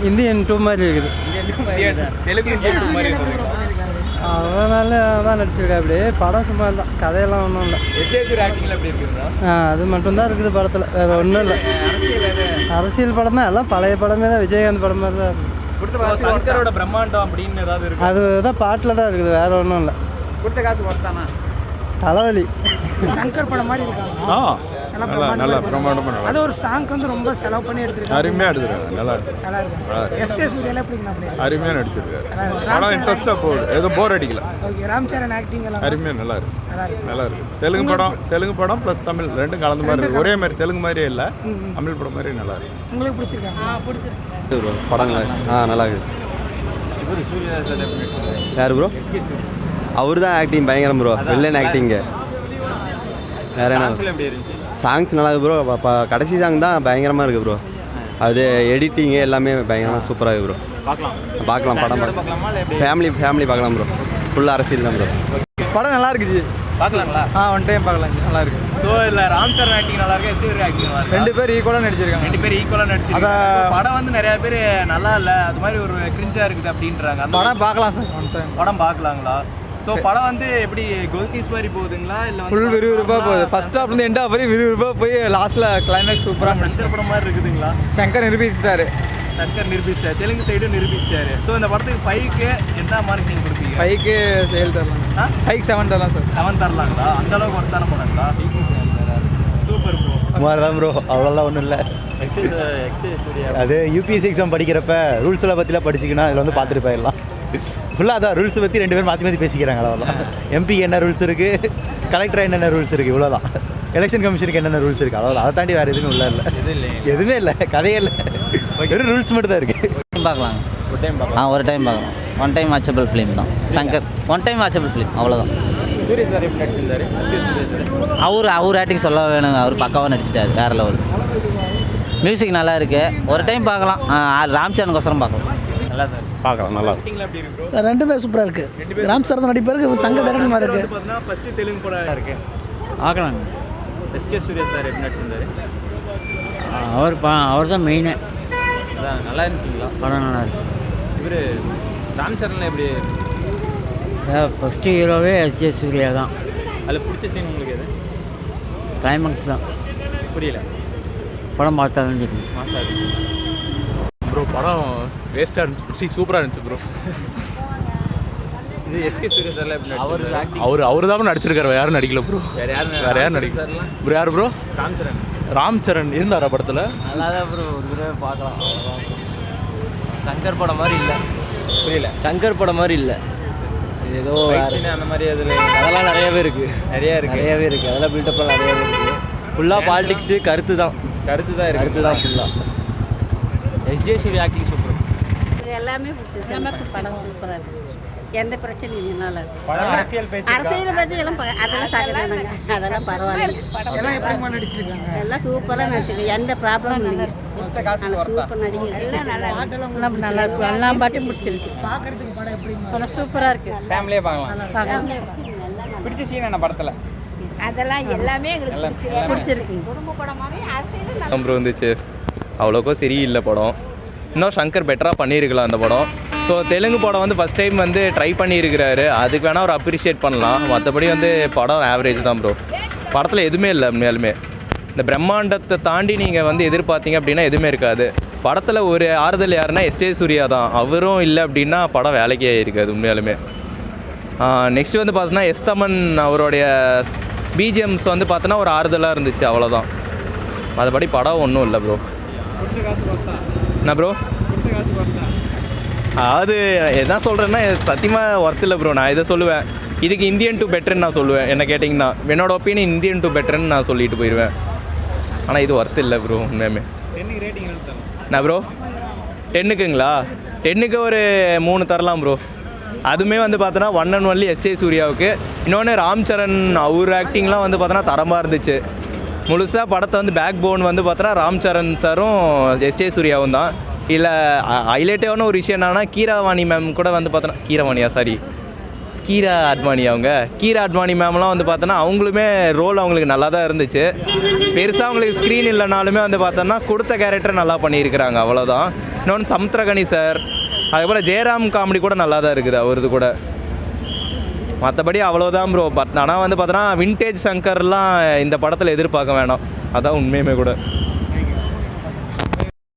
Indian 2 மாதிரி இருக்குது. அதனால தான் நடிச்சிருக்கா. அப்படியே படம் சும்மா தான், கதையெல்லாம் ஒன்றும் இல்லை. அது மட்டும்தான் இருக்குது படத்தில், வேறு ஒன்றும் இல்லை. அரசியல் படம் தான், எல்லாம் பழைய படமே தான், விஜயகாந்த் படம் மாதிரி தான் இருக்குது. அதுதான் பாட்டில் தான் இருக்குது, வேறு ஒன்றும் இல்லை. தலைவலி. சங்கர் படம் மாதிரி இருக்காங்க. நல்லா பிரம்மாண்டமா. அது ஒரு சாங் வந்து ரொம்ப செலவு பண்ணி எடுத்துருக்காங்க. அருமையா எடுத்துருக்காங்க. நல்லா இருக்கு. எஸ்டே சூர்யால எப்படிங்க அப்படியே அருமையா நடிச்சிருக்காரு. படம் இன்ட்ரெஸ்டா போகுது. ஏதோ போர் அடிக்கல. ஓகே. ராம்சரண் ஆக்டிங் எல்லாம் அருமையா நல்லா இருக்கு. நல்லா இருக்கு. தெலுங்கு படம் ப்ளஸ் தமிழ் ரெண்டும் கலந்த மாதிரி இருக்கு. ஒரே மாதிரி தெலுங்கு மாதிரியே இல்ல, தமிழ் படம் மாதிரி நல்லா இருக்கு. உங்களுக்கு பிடிச்சிருக்கா? பிடிச்சிருக்கு. படங்களா நல்லா இருக்கு. இவரு சூர்யா யார் ப்ரோ? அவர் தான் ஆக்டிங் பயங்கரம் ப்ரோ. வில்லன் ஆக்டிங்கு வேற என்ன? சாங்ஸ் நல்லா இருக்குது ப்ரோ. கடைசி சாங் தான் பயங்கரமாக இருக்குது ப்ரோ. அது எடிட்டிங்கு எல்லாமே பயங்கரமாக சூப்பராக இருக்குது ப்ரோ. பார்க்கலாம் படம் ஃபேமிலி பார்க்கலாம் ப்ரோ. ஃபுல்லாக அரசியல் தான் ப்ரோ. படம் நல்லா இருக்குது. பார்க்கலாங்களா? ஒன் டைம் பார்க்கலாம், நல்லா இருக்கு. ஸோ இதில் ராம்சரண் ஆக்டிங் நல்லா இருக்கு, எஸ்ஏ ஆக்டிங் நல்லா இருக்கு. 2 பேர் ஈக்குவலாக நடிச்சிருக்காங்க. படம் வந்து நிறைய பேர் நல்லா இல்லை, அது மாதிரி ஒரு கிரிஞ்சாக இருக்குது அப்படின்றாங்க. அந்த படம் பார்க்கலாம் சார். படம் பார்க்கலாங்களா? ஸோ படம் வந்து எப்படி கோல்கீஸ் மாதிரி போகுதுங்களா இல்லை ஃபுல் விறுவிறுப்பாக போகுது? ஃபர்ஸ்ட் ஹாஃப்லேருந்து எண்ட் ஆஃப் வரையும் விறுவிறுப்பாக போய் லாஸ்ட்டில் கிளைமேக்ஸ் சூப்பராக சங்கர் படம் மாதிரி இருக்குதுங்களா? சங்கர் நிரூபிச்சிட்டாரு. தெலுங்கு சைடும் நிரூபிச்சிட்டாரு. ஸோ இந்த படத்துக்கு 5க்கு என்ன மார்க் நீங்கள் கொடுப்பீங்க? 5க்கு சேல் தரலாம். 5க்கு 7 தரலாம் சார். 7 தரலாங்களா? அந்த அளவுக்கு ஒருத்தான படங்களா? Super bro. சுமார் தான் ப்ரோ, அவ்வளோலாம் ஒன்றும் இல்லை. அது யூபிஎஸ்சி எக்ஸாம் படிக்கிறப்ப ரூல்ஸ் எல்லாம் பற்றிலாம் படிச்சிக்கணும், அதில் வந்து பார்த்துட்டு போயிடலாம். ஃபுல்லாக அதான் ரூல்ஸை பற்றி 2 பேர் மாற்றி பேசிக்கிறாங்க. அவ்வளோதான். எம்பி என்ன ரூல்ஸ் இருக்குது, கலெக்டர் என்னென்ன ரூல்ஸ் இருக்குது, இவ்வளோதான். எலெக்ஷன் கமிஷனுக்கு என்னென்ன ரூல்ஸ் இருக்குது, அவ்வளோதான். அதை தாண்டி வேறு எதுவும் இல்லை. எதுவுமே இல்லை, கதையே இல்லை, வெறும் ரூல்ஸ் மட்டும் தான் இருக்குது. பார்க்கலாம். ஒரு டைம் பார்க்கலாம். ஒன் டைம் வாட்சபிள் ஃபிலிம் தான் Shankar. One time watchable film, அவ்வளோதான். அவர் ஆக்டிங் சொல்ல வேணுங்க. அவர் பக்காவாக நடிச்சிட்டாரு, வேறு லெவல். மியூசிக் நல்லா இருக்குது. ஒரு டைம் பார்க்கலாம். ராம்சரனுக்கோசரம் பார்க்கலாம். நல்லா தான் பார்க்கலாம். நல்லா 2 பேர் சூப்பராக இருக்குது. ராம்சரண் நடிப்பாருக்கு, சங்கர் டைரக்டர் மாதிரி இருக்குது. ஃபஸ்ட்டு தெலுங்கு படம் இருக்குது, பார்க்கலாங்க. எஸ்கே சூர்யா சார் எப்படி நடிச்சிருந்தாரு? அவர் தான் மெயினே. அதான் நல்லா இருந்துச்சுங்களா? படம் நல்லா இருக்கு. இவர் ராம்சரணில் எப்படி? ஃபஸ்ட்டு ஹீரோவே எஸ்ஜே சூர்யா தான். அதில் பிடிச்ச சீன் உங்களுக்கு எது? கிளைமேக்ஸ் தான். புரியல. படம் பார்த்தா தான் தெரியும். மாசா ப்ரோ படம் வேஸ்ட்டாக இருந்துச்சு. சூப்பராக இருந்துச்சு ப்ரோ. இது எஸ்கே சூர்யா சார்ல எப்படி? அவர் தான் நடிச்சிருக்காரு, யாரும் நடிக்கல ப்ரோ. வேறு யாரும் நடிக்கல ப்ரோ. யார் ப்ரோ? ராம்சரண் இருந்தாரா படத்தில்? நல்லா தான் ப்ரோ. ஒரு தடவை பார்க்கலாம். சங்கர் படம் மாதிரி இல்லை. புரியல. சங்கர் படம் மாதிரி இல்லை. ஏதோ அந்த மாதிரி அதில் அதெல்லாம் நிறையவே இருக்குது. அதெல்லாம் பில்டப்லாம் நிறையவே இருக்குது. ஃபுல்லாக பாலிடிக்ஸு, கருத்து தான் இருக்குது. ஃபுல்லாக எஸ்ஜே சூர்யா ஆக்டிங் சூப்பர். எல்லாமே பிடிச்சிருக்கு. படம் சூப்பராக இருக்குது. எந்த பிரச்சனையும் இல்லை, நல்லா இருக்கு. அரசியல் பற்றி எல்லாம் அதெல்லாம் சாப்பிடுறாங்க. அதெல்லாம் பரவாயில்ல. எல்லாம் சூப்பராக நடிச்சிருக்கு. எந்த ப்ராப்ளமும் இல்லைங்க. சூப்பர் நடிகை. எல்லாம் நல்லா இருக்கு. எல்லா பாட்டும் பிடிச்சிருக்கு. பார்க்கறதுக்கு படம் எப்படி? படம் சூப்பராக இருக்கு. ஃபேமிலியே பார்க்கலாம். பிடிச்ச சீன் என்ன படத்தில்? அதெல்லாம் எல்லாமே எங்களுக்கு பிடிச்சிருக்கு. குடும்ப படம் மாதிரி அரசியல் ப்ரோ இருந்துச்சு. அவ்வளோக்கோ சரியில்லை படம். இன்னும் சங்கர் பெட்டராக பண்ணியிருக்கலாம் அந்த படம். ஸோ தெலுங்கு படம் வந்து ஃபஸ்ட் டைம் வந்து ட்ரை பண்ணியிருக்கிறாரு, அதுக்கு வேணால் ஒரு அப்ரிஷியேட் பண்ணலாம். மற்றபடி வந்து படம் ஆவரேஜ் தான் ப்ரோ. படத்தில் எதுவுமே இல்லை. உண்மையாலுமே இந்த பிரம்மாண்டத்தை தாண்டி நீங்கள் வந்து எதிர்பார்த்தீங்க அப்படின்னா எதுவுமே இருக்காது. படத்தில் ஒரு ஆறுதல் யாருன்னா எஸ்ஜே சூர்யா தான். அவரும் இல்லை அப்படின்னா படம் வேலைக்கே இருக்காது உண்மையாலுமே. நெக்ஸ்ட் வந்து பார்த்தோன்னா எஸ் தமன் அவருடைய பிஜிஎம்ஸ் வந்து பார்த்தோன்னா ஒரு ஆறுதலாக இருந்துச்சு, அவ்வளோதான். மற்றபடி படம் ஒன்றும் இல்லை ப்ரோ. என்ன ப்ரோ? அது எதான் சொல்கிறேன்னா சத்தியமாக ஒர்த் இல்லை ப்ரோ. நான் இதை சொல்லுவேன், இதுக்கு இந்தியன் 2 பெட்டர்ன்னு நான் சொல்லுவேன். என்ன கேட்டிங்கன்னா என்னோட ஒப்பீனியன் இந்தியன் 2 பெட்டர்ன்னு நான் சொல்லிட்டு போயிடுவேன். ஆனால் இது ஒர்த் இல்லை ப்ரோ உண்மையுமே. என்ன ப்ரோ? 10க்குங்களா? 10க்கு ஒரு 3 தரலாம் ப்ரோ. அதுவுமே வந்து பார்த்தோன்னா 1 and only எஸ்ஜே சூர்யாவுக்கு. இன்னொன்று ராம்சரண் அவர் ஆக்டிங்லாம் வந்து பார்த்தோன்னா தரமாக இருந்துச்சு. முழுசாக படத்தை வந்து பேக் போன் வந்து பார்த்தோன்னா ராம்சரண் சாரும் எஸ்ஜே சூர்யாவும் தான். இல்லை ஹைலைட்டான ஒரு விஷயம் என்னன்னா கீரவாணி மேம் கூட வந்து பார்த்தோன்னா கீரா அத்வானி கீரா அத்வானி மேம்லாம் வந்து பார்த்தோன்னா அவங்களுமே ரோல் அவங்களுக்கு நல்லா தான் இருந்துச்சு. பெருசாக அவங்களுக்கு ஸ்க்ரீன் இல்லைனாலுமே வந்து பார்த்தோன்னா கொடுத்த கேரக்டர் நல்லா பண்ணியிருக்கிறாங்க, அவ்வளோதான். இன்னொன்று சமுத்திரகனி சார், அதுக்கப்புறம் ஜெயராம் காமெடி கூட நல்லா தான் இருக்குது அவரது கூட. மற்றபடி அவ்வளோதான் ப்ரோ. பட் ஆனால் வந்து பார்த்தோன்னா வின்டேஜ் சங்கர்லாம் இந்த படத்தில் எதிர்பார்க்க வேணாம், அதான் உண்மையுமே கூட.